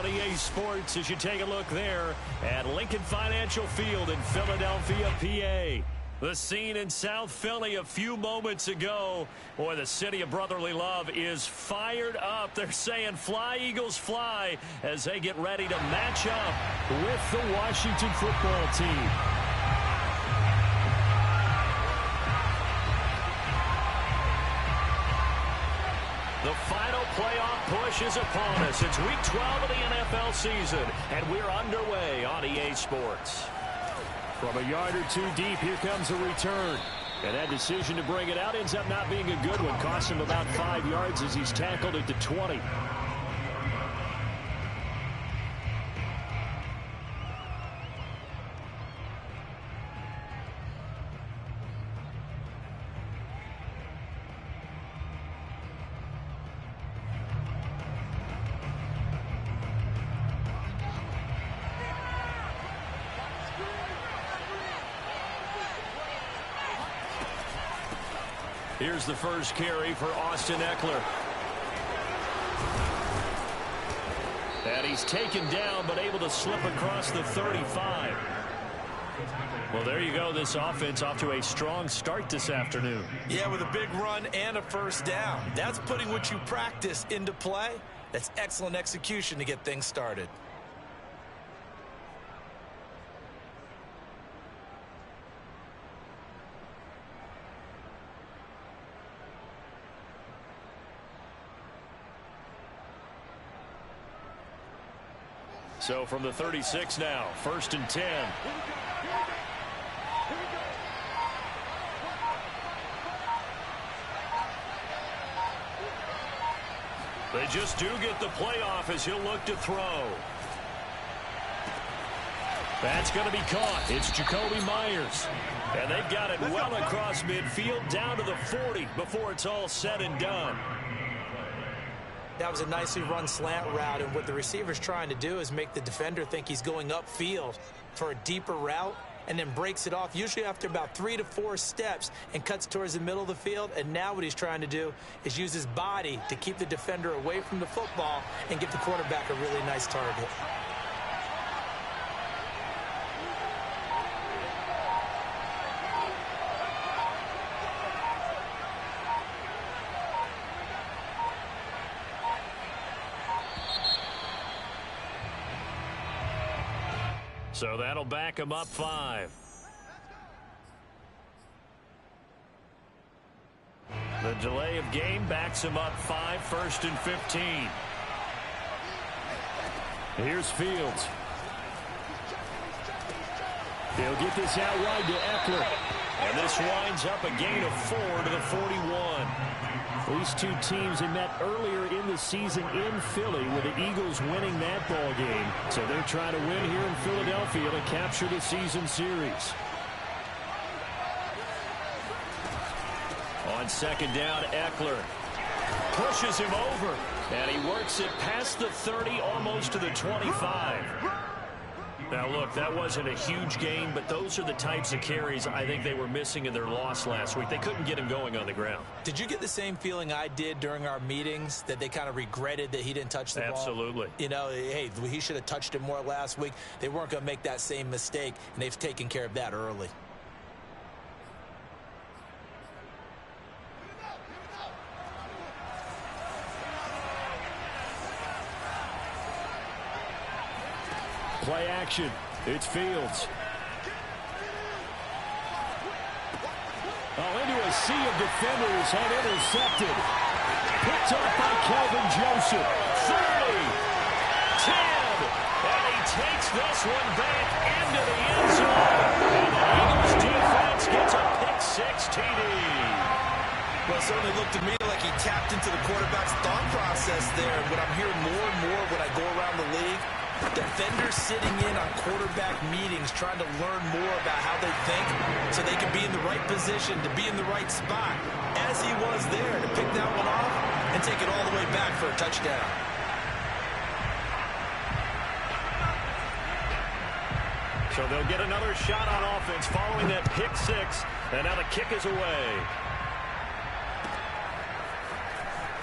on EA Sports as you take a look there at Lincoln Financial Field in Philadelphia, PA. The scene in South Philly a few moments ago. Boy, the city of brotherly love is fired up. They're saying fly, Eagles, fly as they get ready to match up with the Washington football team. The final playoff push is upon us. It's week 12 of the NFL season, and we're underway on EA Sports. From a yard or two deep, here comes a return. And that decision to bring it out ends up not being a good one. Cost him about 5 yards as he's tackled at the 20. Here's the first carry for Austin Ekeler. And he's taken down, but able to slip across the 35. Well, there you go. This offense off to a strong start this afternoon. Yeah, with a big run and a first down. That's putting what you practice into play. That's excellent execution to get things started. So from the 36 now, 1st and 10. They just do get the playoff as he'll look to throw. That's going to be caught. It's Jacoby Myers. And they've got it well across midfield down to the 40 before it's all said and done. That was a nicely run slant route, and what the receiver's trying to do is make the defender think he's going upfield for a deeper route and then breaks it off, usually after about 3 to 4 steps, and cuts towards the middle of the field. And now what he's trying to do is use his body to keep the defender away from the football and give the quarterback a really nice target. So that'll back him up 5. The delay of game backs him up 5, 1st and 15. Here's Fields. He'll get this out wide to Ekeler. And this winds up a gain of 4 to the 41. These two teams had met earlier in the season in Philly with the Eagles winning that ball game. So they're trying to win here in Philadelphia to capture the season series. On 2nd down, Ekeler pushes him over. And he works it past the 30, almost to the 25. Now, look, that wasn't a huge gain, but those are the types of carries I think they were missing in their loss last week. They couldn't get him going on the ground. Did you get the same feeling I did during our meetings, that they kind of regretted that he didn't touch the ball? Absolutely. You know, hey, he should have touched it more last week. They weren't going to make that same mistake, and they've taken care of that early. Play action. It's Fields. Oh, into a sea of defenders and intercepted. Picked up by Kelvin Joseph. 30, 10, and he takes this one back into the end zone. And the Eagles defense gets a pick-6 TD. Well, it certainly looked to me like he tapped into the quarterback's thought process there. What I'm hearing more and more when I go around the league, defenders sitting in on quarterback meetings trying to learn more about how they think so they can be in the right position to be in the right spot, as he was there, to pick that one off and take it all the way back for a touchdown. So they'll get another shot on offense following that pick-6, and now the kick is away.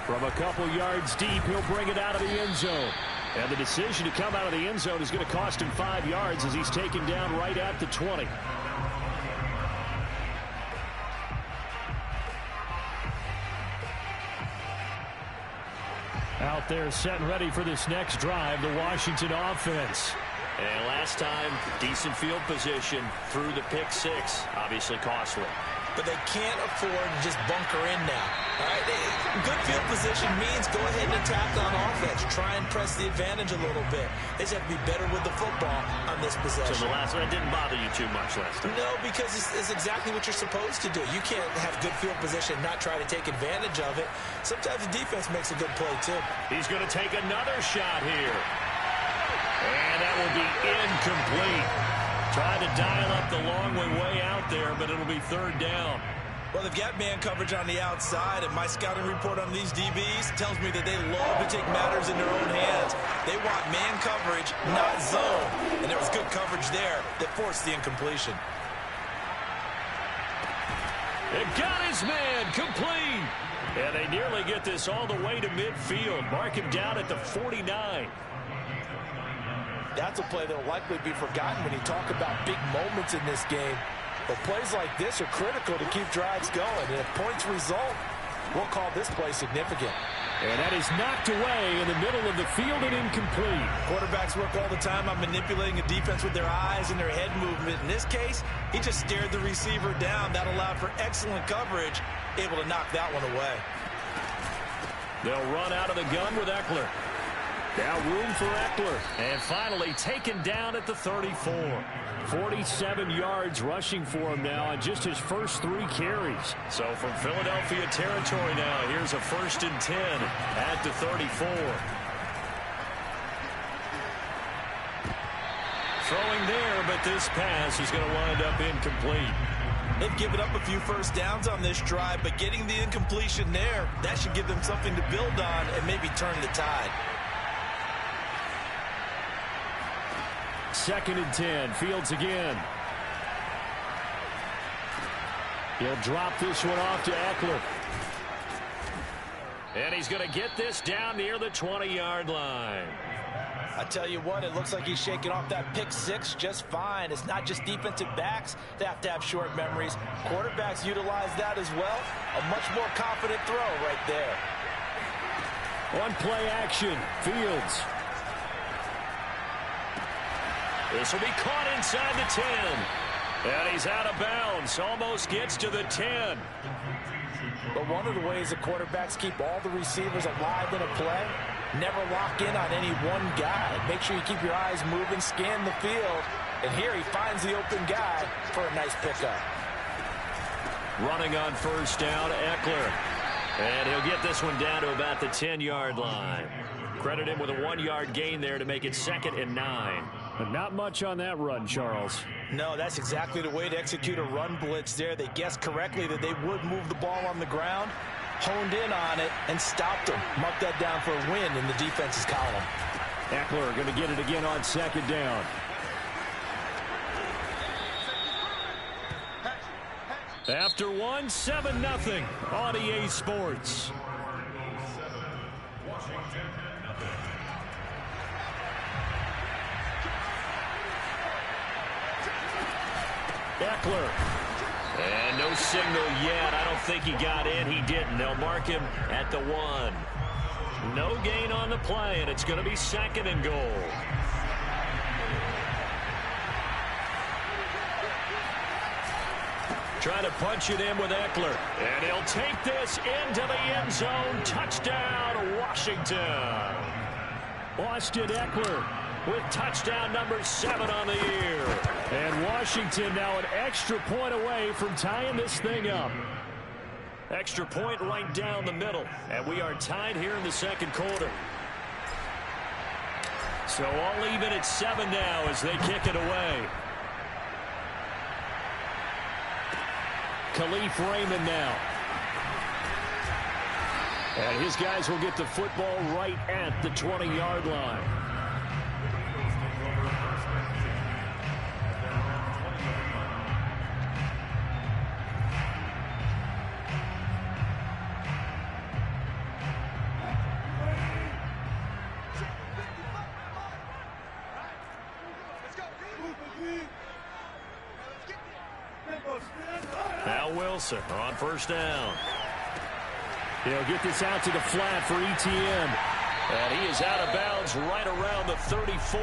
From a couple yards deep, he'll bring it out of the end zone. And the decision to come out of the end zone is going to cost him 5 yards as he's taken down right at the 20. Out there set and ready for this next drive, the Washington offense. And last time, decent field position through the pick six. Obviously costly. But they can't afford to just bunker in now. All right? Good field position means go ahead and attack on offense. Try and press the advantage a little bit. They just have to be better with the football on this possession. So the last one didn't bother you too much last time? No, because it's exactly what you're supposed to do. You can't have good field position and not try to take advantage of it. Sometimes the defense makes a good play, too. He's going to take another shot here. And that will be incomplete. Trying to dial up the long way out there, but it'll be 3rd down. Well, they've got man coverage on the outside, and my scouting report on these DBs tells me that they love to take matters in their own hands. They want man coverage, not zone. And there was good coverage there that forced the incompletion. It got his man complete. And they nearly get this all the way to midfield. Mark him down at the 49. That's a play that will likely be forgotten when you talk about big moments in this game. But plays like this are critical to keep drives going. And if points result, we'll call this play significant. And that is knocked away in the middle of the field and incomplete. Quarterbacks work all the time on manipulating a defense with their eyes and their head movement. In this case, he just stared the receiver down. That allowed for excellent coverage, able to knock that one away. They'll run out of the gun with Ekeler. Now room for Ekeler. And finally taken down at the 34. 47 yards rushing for him now on just his first 3 carries. So from Philadelphia territory now, here's a 1st and 10 at the 34. Throwing there, but this pass is going to wind up incomplete. They've given up a few first downs on this drive, but getting the incompletion there, that should give them something to build on and maybe turn the tide. 2nd and 10. Fields again. He'll drop this one off to Ekeler. And he's going to get this down near the 20-yard line. I tell you what, it looks like he's shaking off that pick six just fine. It's not just defensive backs that have to have short memories. Quarterbacks utilize that as well. A much more confident throw right there. On play action, Fields. This will be caught inside the 10. And he's out of bounds. Almost gets to the 10. But one of the ways the quarterbacks keep all the receivers alive in a play, never lock in on any one guy. Make sure you keep your eyes moving, scan the field. And here he finds the open guy for a nice pickup. Running on 1st down, Ekeler. And he'll get this one down to about the 10-yard line. Credit him with a 1-yard gain there to make it 2nd and 9. But not much on that run, Charles. No, that's exactly the way to execute a run blitz there. They guessed correctly that they would move the ball on the ground, honed in on it, and stopped them. Mark that down for a win in the defense's column. Ekeler going to get it again on 2nd down. After 1, 7-0 on EA Sports. Ekeler. And no signal yet. I don't think he got in. He didn't. They'll mark him at the 1. No gain on the play, and it's going to be 2nd and goal. Trying to punch it in with Ekeler. And he'll take this into the end zone. Touchdown, Washington. Austin Ekeler with touchdown number 7 on the year. And Washington now an extra point away from tying this thing up. Extra point right down the middle. And we are tied here in the 2nd quarter. So all even at 7 now as they kick it away. Khalif Raymond now. And his guys will get the football right at the 20-yard line. Wilson on first down. He'll get this out to the flat for ETN. And he is out of bounds right around the 34.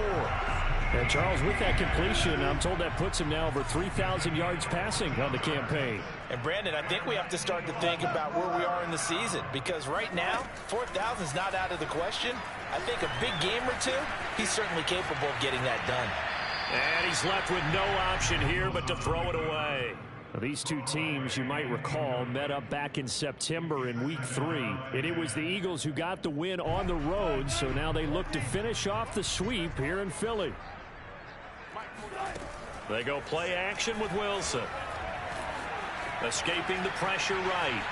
And Charles, with that completion, I'm told that puts him now over 3,000 yards passing on the campaign. And Brandon, I think we have to start to think about where we are in the season, because right now, 4,000 is not out of the question. I think a big game or two, he's certainly capable of getting that done. And he's left with no option here but to throw it away. These two teams, you might recall, met up back in September in Week 3. And it was the Eagles who got the win on the road, so now they look to finish off the sweep here in Philly. They go play action with Wilson. Escaping the pressure right.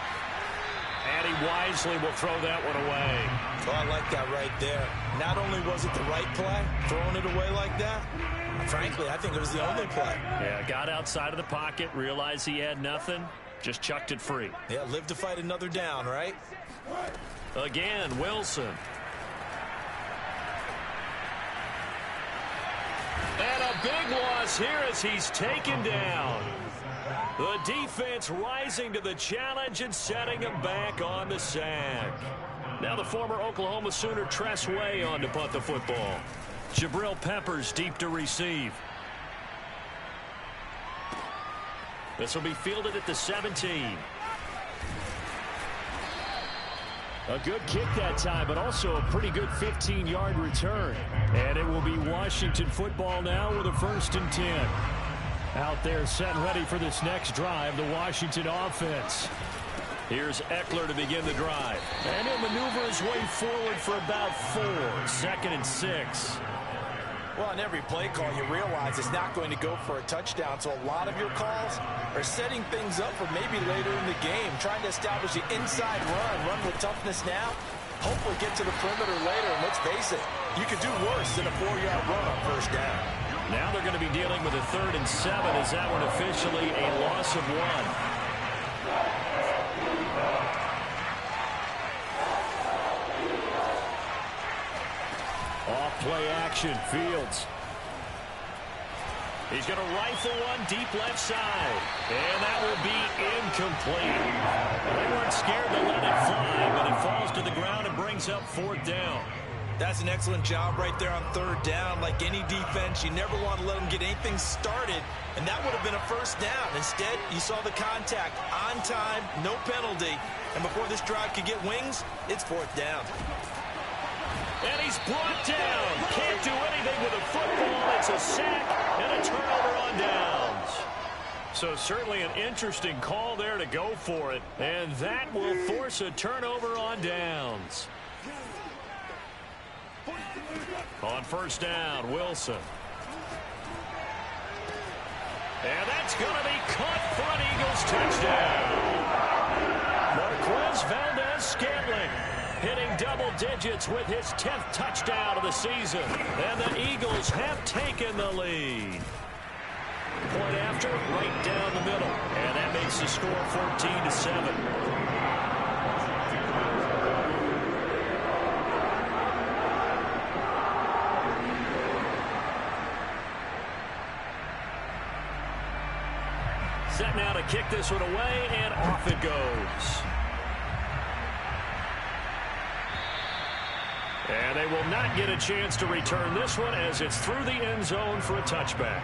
And he wisely will throw that one away. Oh, I like that right there. Not only was it the right play, throwing it away like that, frankly, I think it was the only play. Yeah, got outside of the pocket, realized he had nothing, just chucked it free. Yeah, live to fight another down, right? Again, Wilson. And a big loss here as he's taken down. The defense rising to the challenge and setting him back on the sack. Now the former Oklahoma Sooner Tress Way on to punt the football. Jabril Peppers deep to receive. This will be fielded at the 17. A good kick that time, but also a pretty good 15-yard return. And it will be Washington football now with a 1st and 10. Out there set and ready for this next drive, the Washington offense. Here's Eckler to begin the drive. And he'll maneuver his way forward for about 4. 2nd and 6. Well, on every play call, you realize it's not going to go for a touchdown, so a lot of your calls are setting things up for maybe later in the game, trying to establish the inside run with toughness now, hopefully get to the perimeter later, and let's face it, you could do worse than a 4-yard run on first down. Now they're going to be dealing with a 3rd and 7 as that one officially a loss of 1. Play action, Fields. He's going to rifle one deep left side. And that will be incomplete. They weren't scared to let it fly, but it falls to the ground and brings up 4th down. That's an excellent job right there on 3rd down. Like any defense, you never want to let them get anything started, and that would have been a 1st down. Instead, you saw the contact on time, no penalty, and before this drive could get wings, it's 4th down. And he's brought down. Can't do anything with a football. It's a sack and a turnover on downs. So certainly an interesting call there to go for it. And that will force a turnover on downs. On 1st down, Wilson. And that's going to be caught for an Eagles touchdown. Marquez Valdez-Scantling hitting double digits with his 10th touchdown of the season. And the Eagles have taken the lead. Point after, right down the middle. And that makes the score 14-7. Set now to kick this one away, and off it goes. And they will not get a chance to return this one as it's through the end zone for a touchback.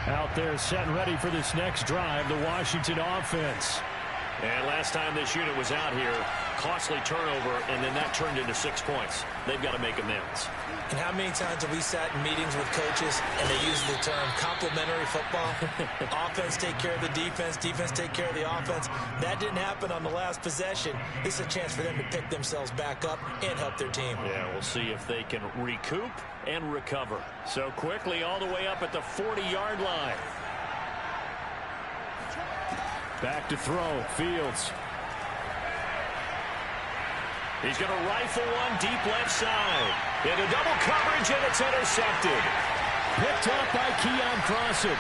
Out there set and ready for this next drive, the Washington offense. And last time this unit was out here, costly turnover, and then that turned into 6 points. They've got to make amends. And how many times have we sat in meetings with coaches and they use the term complementary football? Offense take care of the defense, defense take care of the offense. That didn't happen on the last possession. This is a chance for them to pick themselves back up and help their team. Yeah, we'll see if they can recoup and recover. So quickly all the way up at the 40-yard line. Back to throw, Fields. He's going to rifle one deep left side. Into double coverage, and it's intercepted. Picked up by Keon Crossen.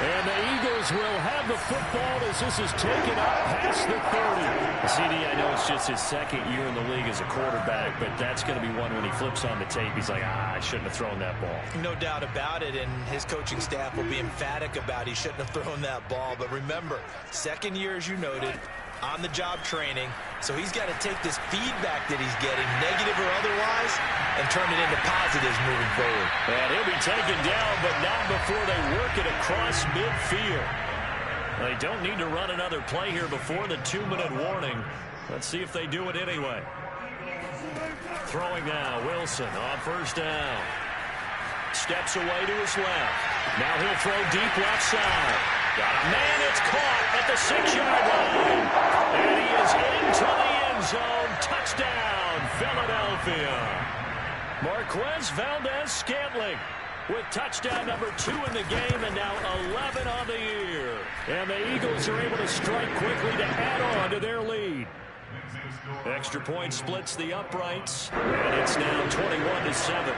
And the Eagles will have the football as this is taken up past the 30. CD, I know it's just his second year in the league as a quarterback, but that's going to be one when he flips on the tape. He's like, I shouldn't have thrown that ball. No doubt about it, and his coaching staff will be emphatic about he shouldn't have thrown that ball. But remember, second year, as you noted, on-the-job training. So he's got to take this feedback that he's getting, negative or otherwise, and turn it into positives moving forward. And he'll be taken down, but not before they work it across midfield. They don't need to run another play here before the 2-minute warning. Let's see if they do it anyway. Throwing now, Wilson on first down. Steps away to his left. Now he'll throw deep left side. Got a man, it's caught at the 6-yard line. And he is into the end zone. Touchdown, Philadelphia. Marquez Valdez-Scantling with touchdown number 2 in the game and now 11 on the year. And the Eagles are able to strike quickly to add on to their lead. Extra point splits the uprights, and it's now 21-7.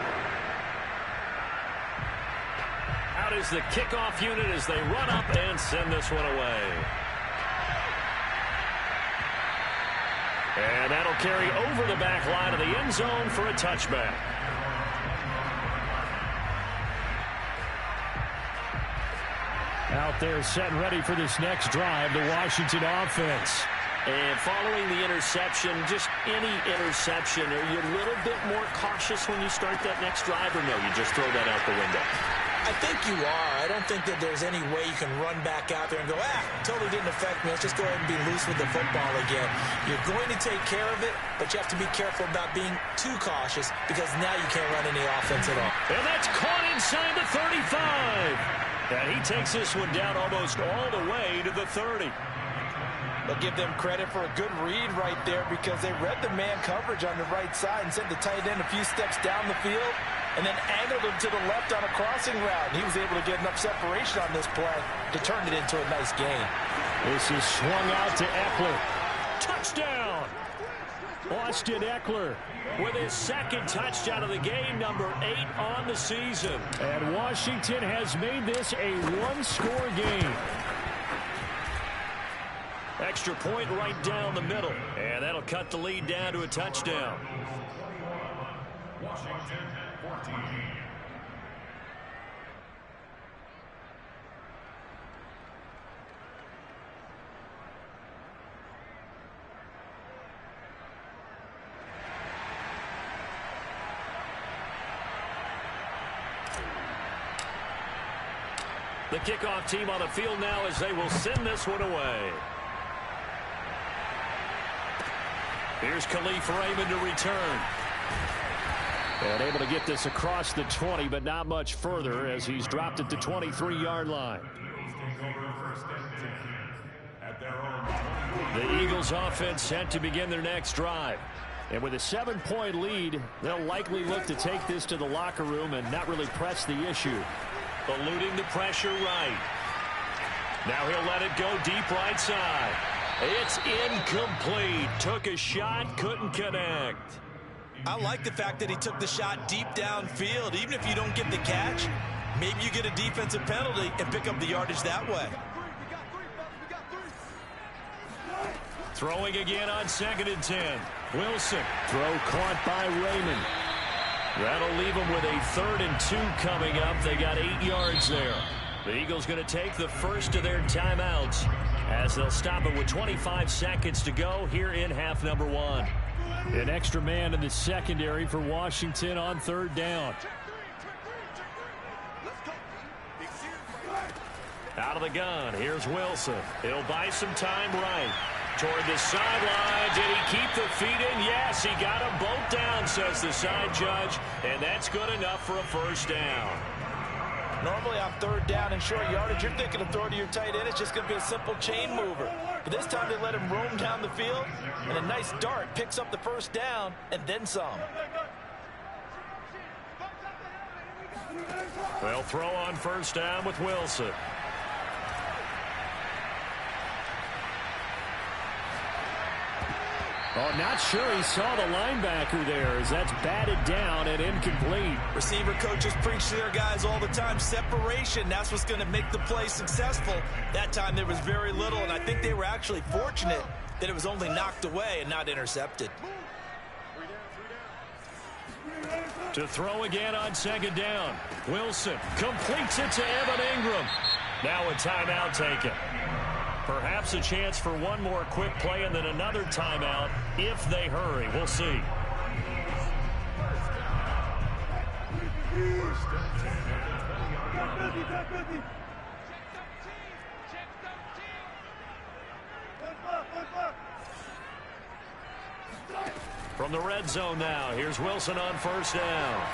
Out is the kickoff unit as they run up and send this one away. And that'll carry over the back line of the end zone for a touchback. Out there set and ready for this next drive, the Washington offense. And following the interception, just any interception, are you a little bit more cautious when you start that next drive, or no, you just throw that out the window? I think you are. I don't think that there's any way you can run back out there and go, totally didn't affect me. Let's just go ahead and be loose with the football again. You're going to take care of it, but you have to be careful about being too cautious because now you can't run any offense at all. And that's caught inside the 35. And he takes this one down almost all the way to the 30. They'll give them credit for a good read right there because they read the man coverage on the right side and sent the tight end a few steps down the field and then angled him to the left on a crossing route. And he was able to get enough separation on this play to turn it into a nice gain. This is swung out to Eckler. Touchdown! Austin Eckler with his second touchdown of the game, number 8 on the season. And Washington has made this a one-score game. Extra point right down the middle. And that'll cut the lead down to a touchdown. Washington 14. The kickoff team on the field now as they will send this one away. Here's Khalif Raymond to return. And able to get this across the 20, but not much further as he's dropped at the 23-yard line. The Eagles offense set to begin their next drive. And with a 7-point lead, they'll likely look to take this to the locker room and not really press the issue. Eluding the pressure right. Now he'll let it go deep right side. It's incomplete. Took a shot, couldn't connect. I like the fact that he took the shot deep downfield. Even if you don't get the catch, maybe you get a defensive penalty and pick up the yardage that way. Throwing again on 2nd and 10. Wilson. Throw caught by Raymond. That'll leave them with a 3rd and 2 coming up. They got 8 yards there. The Eagles going to take the first of their timeouts as they'll stop it with 25 seconds to go here in half number 1. An extra man in the secondary for Washington on 3rd down. Out of the gun, here's Wilson. He'll buy some time right. Toward the sideline. Did he keep the feet in? Yes, he got them both down, says the side judge. And that's good enough for a first down. Normally on 3rd down and short yardage, you're thinking of throwing to your tight end. It's just going to be a simple chain mover. But this time they let him roam down the field, and a nice dart picks up the first down and then some. They'll throw on first down with Wilson. Oh, not sure he saw the linebacker there as that's batted down and incomplete. Receiver coaches preach to their guys all the time. Separation, that's what's going to make the play successful. That time there was very little, and I think they were actually fortunate that it was only knocked away and not intercepted. To throw again on second down. Wilson completes it to Evan Ingram. Now a timeout taken. Perhaps a chance for one more quick play and then another timeout if they hurry. We'll see. From the red zone now, here's Wilson on first down.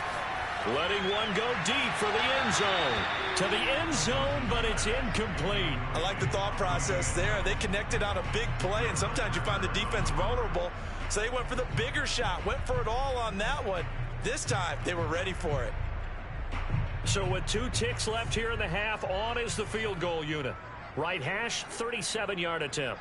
Letting one go deep for the end zone. To the end zone, but it's incomplete. I like the thought process there. They connected on a big play, and sometimes you find the defense vulnerable. So they went for the bigger shot, went for it all on that one. This time, they were ready for it. So with 2 ticks left here in the half, on is the field goal unit. Right hash, 37-yard attempt.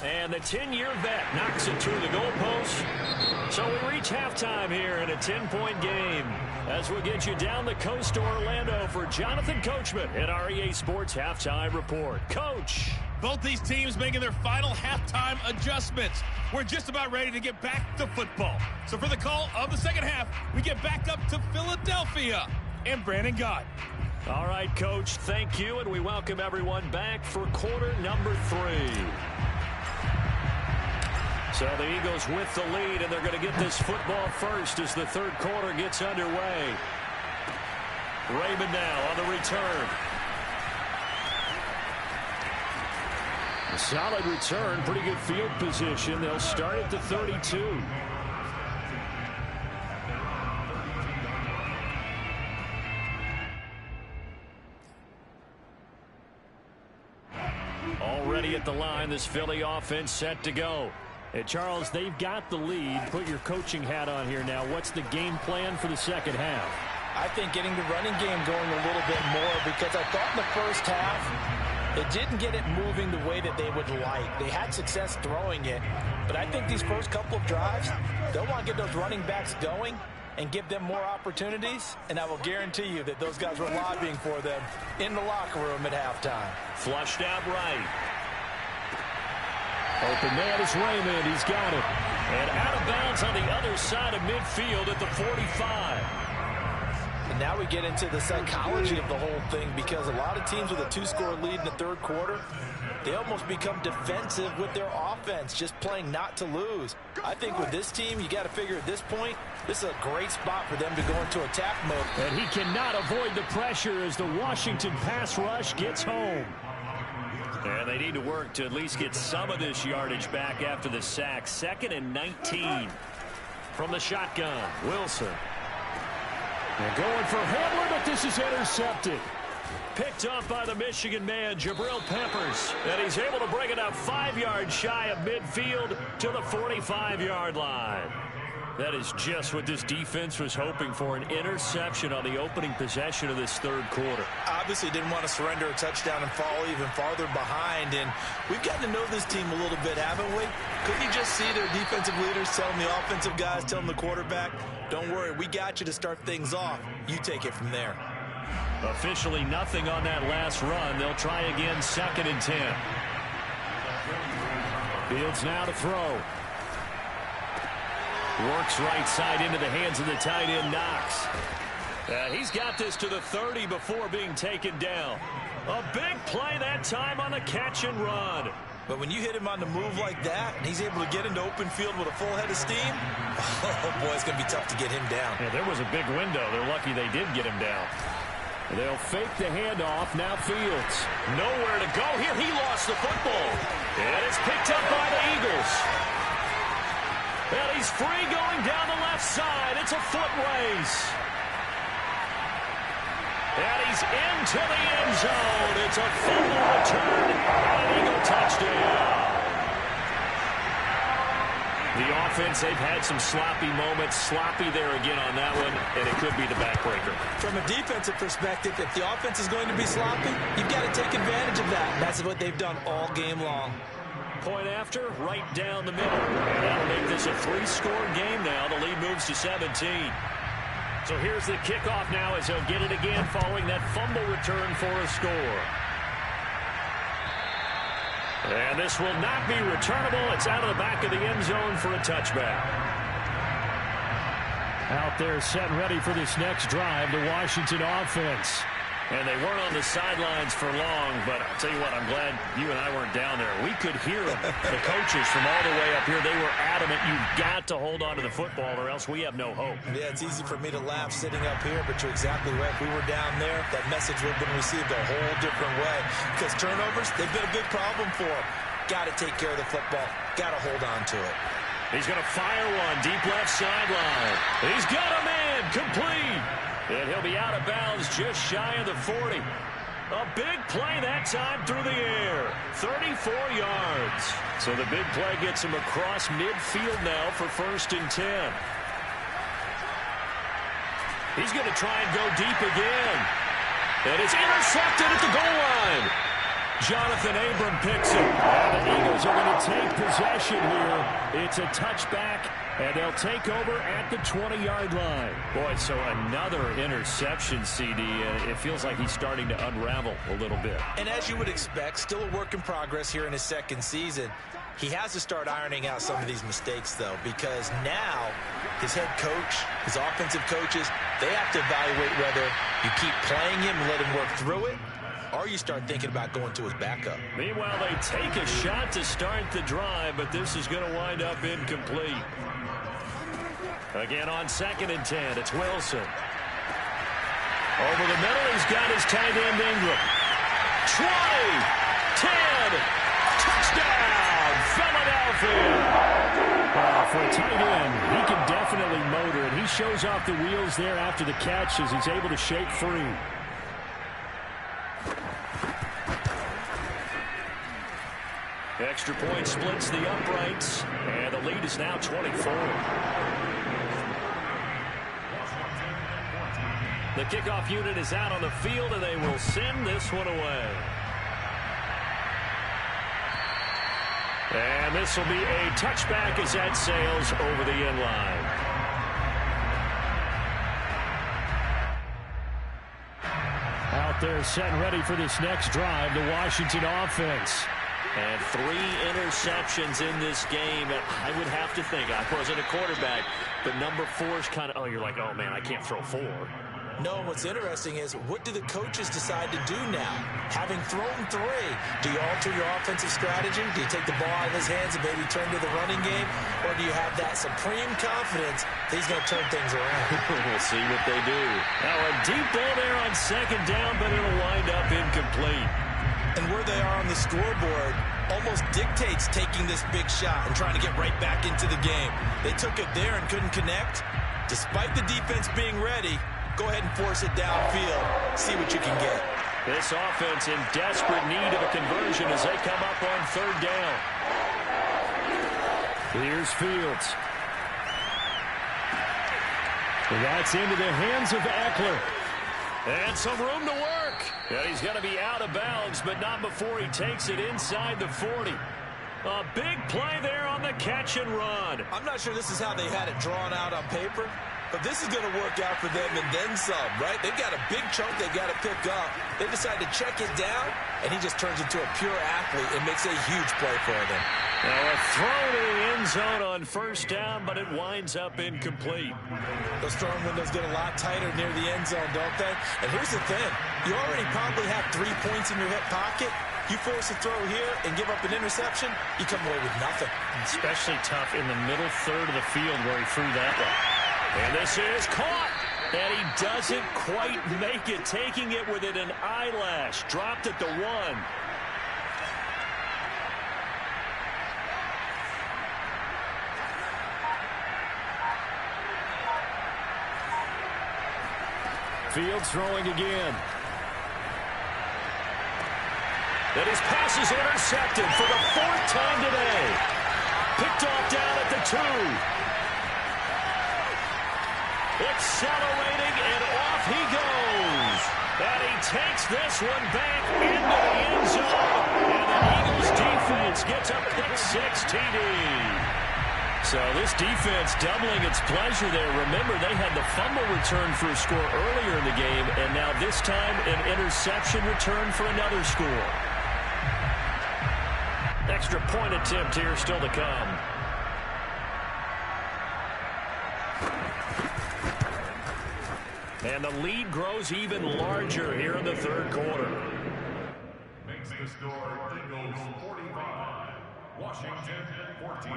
And the 10-year vet knocks it through the goalpost. So we reach halftime here in a 10-point game. As we'll get you down the coast to Orlando for Jonathan Coachman in our EA Sports Halftime Report. Coach. Both these teams making their final halftime adjustments. We're just about ready to get back to football. So for the call of the second half, we get back up to Philadelphia and Brandon Gott. All right, Coach, thank you, and we welcome everyone back for quarter number 3. So the Eagles with the lead, and they're going to get this football first as the third quarter gets underway. Raymond now on the return. A solid return, pretty good field position. They'll start at the 32. Already at the line, this Philly offense set to go. And Charles, they've got the lead. Put your coaching hat on here now. What's the game plan for the second half? I think getting the running game going a little bit more, because I thought in the first half they didn't get it moving the way that they would like. They had success throwing it, but I think these first couple of drives, they'll want to get those running backs going and give them more opportunities, and I will guarantee you that those guys were lobbying for them in the locker room at halftime. Flushed out right. Open man is Raymond. He's got it. And out of bounds on the other side of midfield at the 45. And now we get into the psychology of the whole thing, because a lot of teams with a 2-score lead in the third quarter, they almost become defensive with their offense, just playing not to lose. I think with this team, you got to figure at this point, this is a great spot for them to go into attack mode. And he cannot avoid the pressure as the Washington pass rush gets home. And they need to work to at least get some of this yardage back after the sack. 2nd and 19 from the shotgun. Wilson. They're going for Hamler, but this is intercepted. Picked up by the Michigan man, Jabril Peppers. And he's able to bring it up 5 yards shy of midfield to the 45-yard line. That is just what this defense was hoping for, an interception on the opening possession of this third quarter. Obviously didn't want to surrender a touchdown and fall even farther behind, and we've gotten to know this team a little bit, haven't we? Couldn't you just see their defensive leaders telling the offensive guys, telling the quarterback, don't worry, we got you to start things off. You take it from there. Officially nothing on that last run. They'll try again, 2nd and 10. Fields now to throw. Works right side into the hands of the tight end, Knox. He's got this to the 30 before being taken down. A big play that time on the catch and run. But when you hit him on the move like that, and he's able to get into open field with a full head of steam, oh boy, it's going to be tough to get him down. Yeah, there was a big window. They're lucky they did get him down. They'll fake the handoff. Now Fields. Nowhere to go here. He lost the football. And it's picked up by the Eagles. And he's free going down the left side. It's a foot race. And he's into the end zone. It's a fumble return and an Eagle touchdown. The offense, they've had some sloppy moments. Sloppy there again on that one, and it could be the backbreaker. From a defensive perspective, if the offense is going to be sloppy, you've got to take advantage of that. That's what they've done all game long. Point after, right down the middle. And that'll make this a 3-score game now. The lead moves to 17. So here's the kickoff now as he'll get it again following that fumble return for a score. And this will not be returnable. It's out of the back of the end zone for a touchback. Out there set and ready for this next drive, the Washington offense. And they weren't on the sidelines for long, but I'll tell you what, I'm glad you and I weren't down there. We could hear them. The coaches from all the way up here, they were adamant, you've got to hold on to the football or else we have no hope. Yeah, it's easy for me to laugh sitting up here, but you're exactly right. If we were down there, that message would have been received a whole different way. Because turnovers, they've been a big problem for them. Got to take care of the football. Got to hold on to it. He's going to fire one deep left sideline. He's got a man complete. And he'll be out of bounds just shy of the 40. A big play that time through the air. 34 yards. So the big play gets him across midfield now for 1st and 10. He's going to try and go deep again. And it's intercepted at the goal line. Jonathan Abram picks it. And the Eagles are going to take possession here. It's a touchback, and they'll take over at the 20-yard line. Boy, so another interception, CD. It feels like he's starting to unravel a little bit. And as you would expect, still a work in progress here in his second season. He has to start ironing out some of these mistakes, though, because now his head coach, his offensive coaches, they have to evaluate whether you keep playing him and let him work through it, or you start thinking about going to his backup. Meanwhile, they take a shot to start the drive, but this is going to wind up incomplete. Again on 2nd and 10, it's Wilson. Over the middle, he's got his tight end Ingram. 20, 10, touchdown, Philadelphia. For a tight end, he can definitely motor it. He shows off the wheels there after the catch as he's able to shake free. Extra point splits the uprights, and the lead is now 24. The kickoff unit is out on the field, and they will send this one away. And this will be a touchback as that sails over the end line. Out there set and ready for this next drive, the Washington offense. And 3 interceptions in this game. I would have to think, I wasn't a quarterback, but number 4 is kind of, you're like, oh, man, I can't throw 4. No, what's interesting is what do the coaches decide to do now? Having thrown 3, do you alter your offensive strategy? Do you take the ball out of his hands and maybe turn to the running game? Or do you have that supreme confidence that he's going to turn things around? We'll see what they do. Now a deep ball there on 2nd down, but it'll wind up incomplete. And where they are on the scoreboard almost dictates taking this big shot and trying to get right back into the game. They took it there and couldn't connect. Despite the defense being ready, go ahead and force it downfield. See what you can get. This offense in desperate need of a conversion as they come up on 3rd down. Here's Fields. And that's into the hands of Eckler. And some room to work. And he's going to be out of bounds, but not before he takes it inside the 40. A big play there on the catch and run. I'm not sure this is how they had it drawn out on paper, but this is going to work out for them and then some, right? They've got a big chunk they've got to pick up. They decide to check it down, and he just turns into a pure athlete and makes a huge play for them. Now a throw to the end zone on 1st down, but it winds up incomplete. Those throwing windows get a lot tighter near the end zone, don't they? And here's the thing. You already probably have 3 points in your hip pocket. You force a throw here and give up an interception, you come away with nothing. Especially tough in the middle third of the field where he threw that one. And this is caught. And he doesn't quite make it, taking it within an eyelash. Dropped at the 1. Fields throwing again. And his pass is intercepted for the 4th time today. Picked off down at the 2. Accelerating, and off he goes. And he takes this one back into the end zone. And the Eagles defense gets a pick-6 TD. So this defense doubling its pleasure there. Remember, they had the fumble return for a score earlier in the game, and now this time an interception return for another score. Extra point attempt here still to come. And the lead grows even larger here in the third quarter. Makes the score Eagles 45, Washington 14.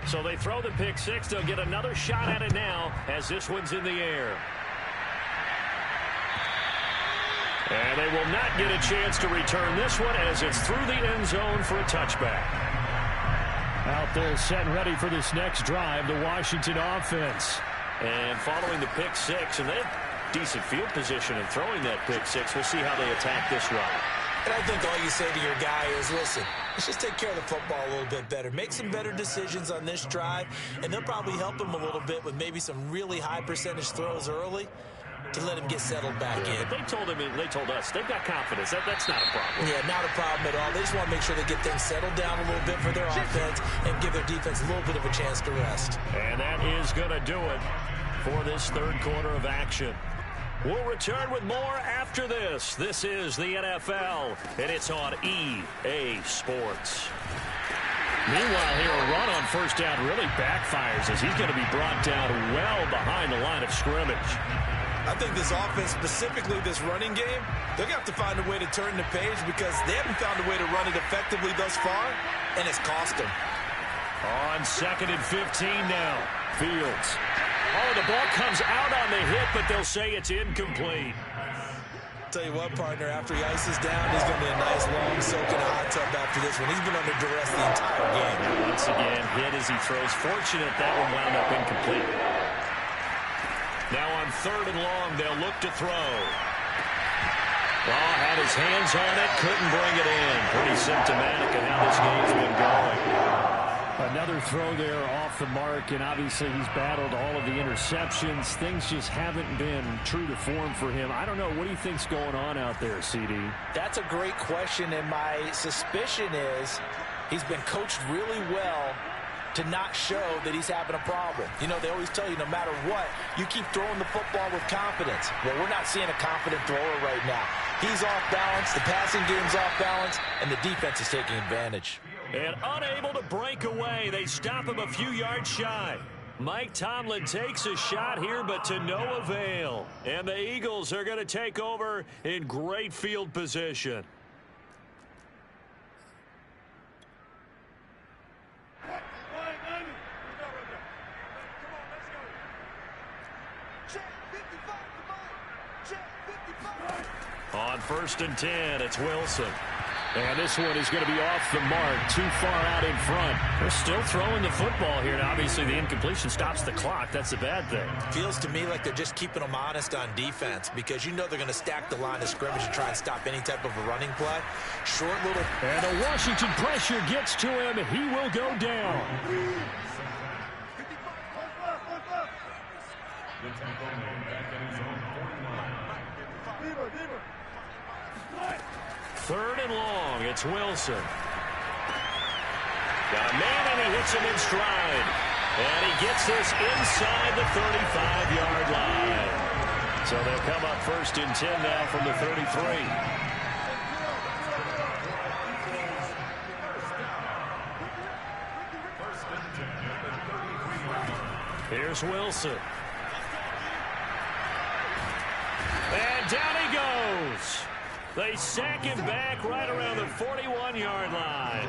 So they throw the pick-6. They'll get another shot at it now as this one's in the air. And they will not get a chance to return this one as it's through the end zone for a touchback. Out there set and ready for this next drive, the Washington offense. And following the pick-6, and they have decent field position in throwing that pick-6. We'll see how they attack this run. And I think all you say to your guy is, listen, let's just take care of the football a little bit better. Make some better decisions on this drive, and they'll probably help him a little bit with maybe some really high percentage throws early to let him get settled back in. But they told us they've got confidence. That's not a problem. Yeah, not a problem at all. They just want to make sure they get things settled down a little bit for their offense and give their defense a little bit of a chance to rest. And that is going to do it for this third quarter of action. We'll return with more after this. This is the NFL, and it's on EA Sports. Meanwhile, here a run on first down really backfires as he's going to be brought down well behind the line of scrimmage. I think this offense, specifically this running game, they're going to have to find a way to turn the page because they haven't found a way to run it effectively thus far, and it's cost them. On 2nd and 15 now, Fields. Oh, the ball comes out on the hit, but they'll say it's incomplete. Tell you what, partner, after he ices down, he's going to be a nice, long, soaking hot tub after this one. He's been under duress the entire game. And once again, hit as he throws. Fortunate that one wound up incomplete. Now on 3rd and long, they'll look to throw. Oh, had his hands on it, couldn't bring it in. Pretty symptomatic of how this game's been going. Another throw there off the mark, and obviously he's battled all of the interceptions. Things just haven't been true to form for him. I don't know. What do you think's going on out there, CD? That's a great question, and my suspicion is he's been coached really well to not show that he's having a problem. You know, they always tell you no matter what, you keep throwing the football with confidence. Well, we're not seeing a confident thrower right now. He's off balance, the passing game's off balance, and the defense is taking advantage. And unable to break away, they stop him a few yards shy. Mike Tomlin takes a shot here, but to no avail. And the Eagles are going to take over in great field position. On 1st and 10, it's Wilson. And this one is going to be off the mark, too far out in front. They're still throwing the football here, and obviously the incompletion stops the clock. That's a bad thing. Feels to me like they're just keeping them honest on defense because you know they're going to stack the line of scrimmage and try and stop any type of a running play. Short little... And the Washington pressure gets to him. He will go down. Third and long, it's Wilson. Got a man, and he hits him in stride. And he gets this inside the 35-yard line. So they'll come up 1st and 10 now from the 33. Here's Wilson. And down he goes. They sack him back right around the 41-yard line.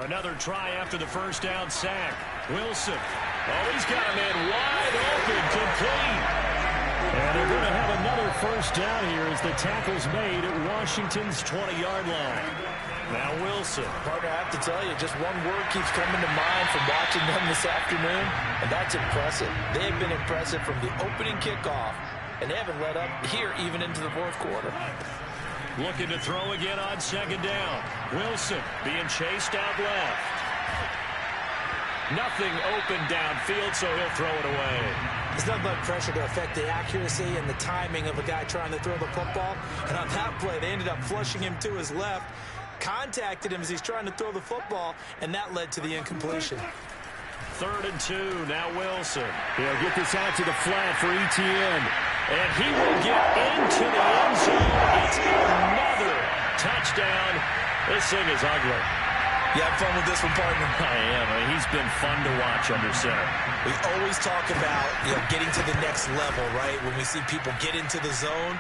Another try after the first down sack. Wilson. Oh, he's got a man wide open, complete. And they're going to have another first down here as the tackle's made at Washington's 20-yard line. Now Wilson Wilson. Partner, I have to tell you, just one word keeps coming to mind from watching them this afternoon, and that's impressive. They have been impressive from the opening kickoff, and they haven't let up here even into the fourth quarter. Looking to throw again on second down. Wilson being chased out left. Nothing open downfield, so he'll throw it away. There's nothing but pressure to affect the accuracy and the timing of a guy trying to throw the football. And on that play, they ended up flushing him to his left, contacted him as he's trying to throw the football, and that led to the incompletion. 3rd and 2, now Wilson. He'll get this out to the flat for Etienne. And he will get into the end zone. It's another touchdown. This thing is ugly. You have fun with this one, partner? I am. I mean, he's been fun to watch under center. We always talk about getting to the next level, right? When we see people get into the zone,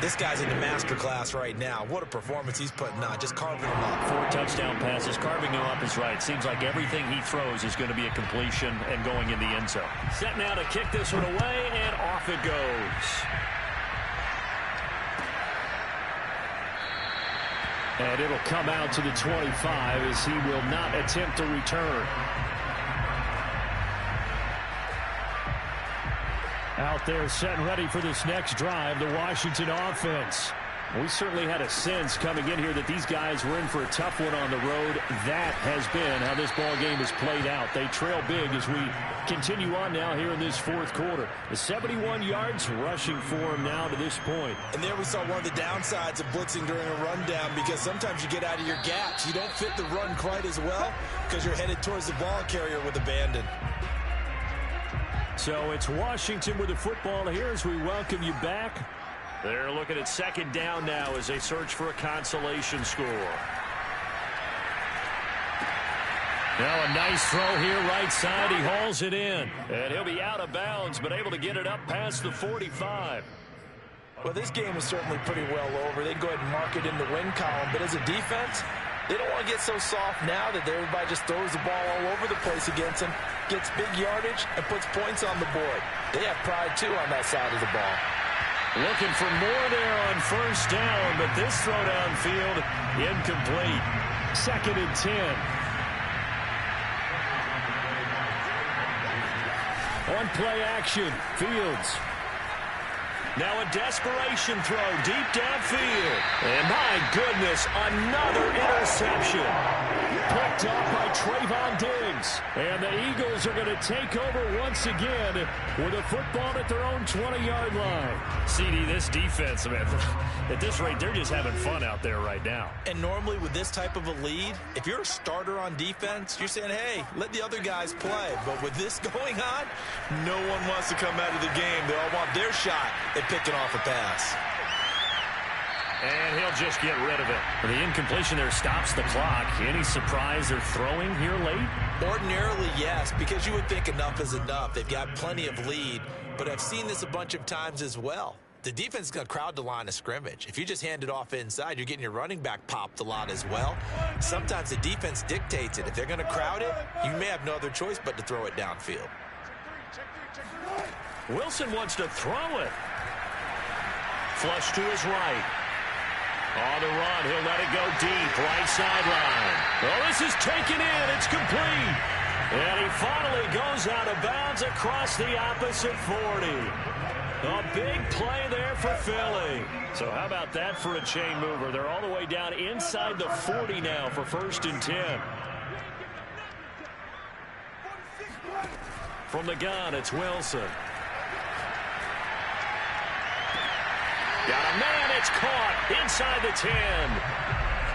this guy's in the master class right now. What a performance he's putting on, just carving them up. 4 touchdown passes. Carving them up is right. Seems like everything he throws is going to be a completion and going in the end zone. Set now to kick this one away, and off it goes. And it'll come out to the 25 as he will not attempt to return. Out there set and ready for this next drive, the Washington offense. We certainly had a sense coming in here that these guys were in for a tough one on the road. That has been how this ball game has played out. They trail big as we continue on now here in this fourth quarter. The 71 yards rushing for him now to this point. And there we saw one of the downsides of blitzing during a rundown, because sometimes you get out of your gaps. You don't fit the run quite as well because you're headed towards the ball carrier with abandon. So it's Washington with the football here as we welcome you back. They're looking at second down now as they search for a consolation score. Now a nice throw here right side. He hauls it in. And he'll be out of bounds, but able to get it up past the 45. Well, this game is certainly pretty well over. They can go ahead and mark it in the win column. But as a defense, they don't want to get so soft now that everybody just throws the ball all over the place against them, gets big yardage, and puts points on the board. They have pride, too, on that side of the ball. Looking for more there on first down, but this throw downfield incomplete. 2nd and 10. On play action, Fields. Now a desperation throw deep downfield. And my goodness, another interception. Picked up by Trayvon Diggs. And the Eagles are going to take over once again with a football at their own 20-yard line. CD, this defense, man, at this rate, they're just having fun out there right now. And normally with this type of a lead, if you're a starter on defense, you're saying, hey, let the other guys play. But with this going on, no one wants to come out of the game. They all want their shot at picking off a pass. And he'll just get rid of it. The incompletion there stops the clock. Any surprise they're throwing here late? Ordinarily, yes, because you would think enough is enough. They've got plenty of lead, but I've seen this a bunch of times as well. The defense is going to crowd the line of scrimmage. If you just hand it off inside, you're getting your running back popped a lot as well. Sometimes the defense dictates it. If they're going to crowd it, you may have no other choice but to throw it downfield. Wilson wants to throw it. Flush to his right. On the run, he'll let it go deep, right sideline. Well, this is taken in. It's complete. And he finally goes out of bounds across the opposite 40. A big play there for Philly. So how about that for a chain mover? They're all the way down inside the 40 now for 1st and 10. From the gun, it's Wilson. Got a man, it's caught inside the 10.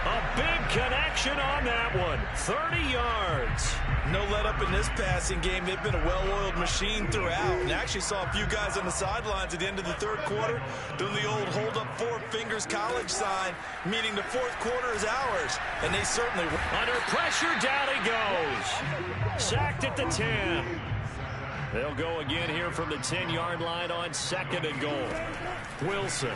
A big connection on that one. 30 yards. No let up in this passing game. They've been a well-oiled machine throughout. And actually saw a few guys on the sidelines at the end of the third quarter doing the old hold up 4 fingers college sign, meaning the fourth quarter is ours. And they certainly were. Under pressure, down he goes. Sacked at the 10. They'll go again here from the 10-yard line on 2nd and goal. Wilson.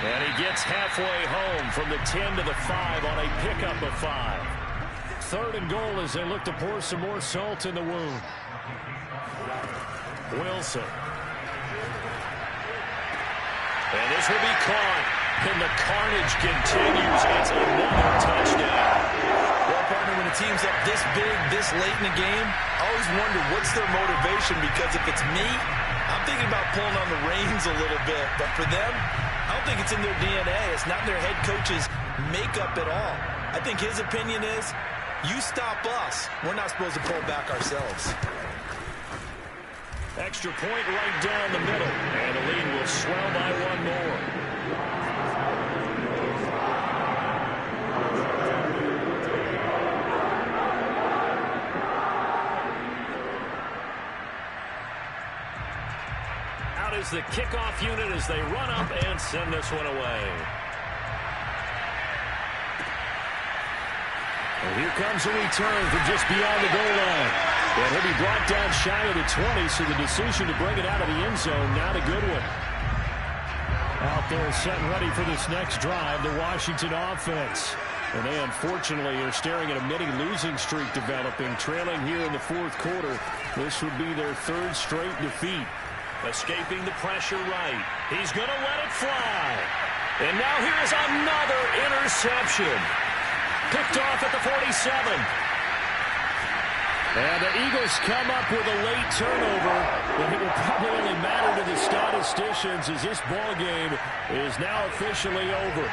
And he gets halfway home from the 10 to the 5 on a pickup of 5. 3rd and goal as they look to pour some more salt in the wound. Wilson. And this will be caught And the carnage continues. It's another touchdown. Well, partner, when a team's up this big, this late in the game, I always wonder what's their motivation, because if it's me, I'm thinking about pulling on the reins a little bit. But for them, I don't think it's in their DNA. It's not in their head coach's makeup at all. I think his opinion is, you stop us, we're not supposed to pull back ourselves. Extra point right down the middle, and the lead will swell by one more. Out is the kickoff unit as they run up and send this one away. And here comes a return from just beyond the goal line. And he'll be brought down shy of the 20, so the decision to bring it out of the end zone, not a good one. Out there set and ready for this next drive, the Washington offense. And they unfortunately are staring at a mini losing streak developing, trailing here in the fourth quarter. This would be their third straight defeat. Escaping the pressure right. He's going to let it fly. And now here's another interception. Picked off at the 47. And the Eagles come up with a late turnover, but it will probably only matter to the statisticians as this ball game is now officially over.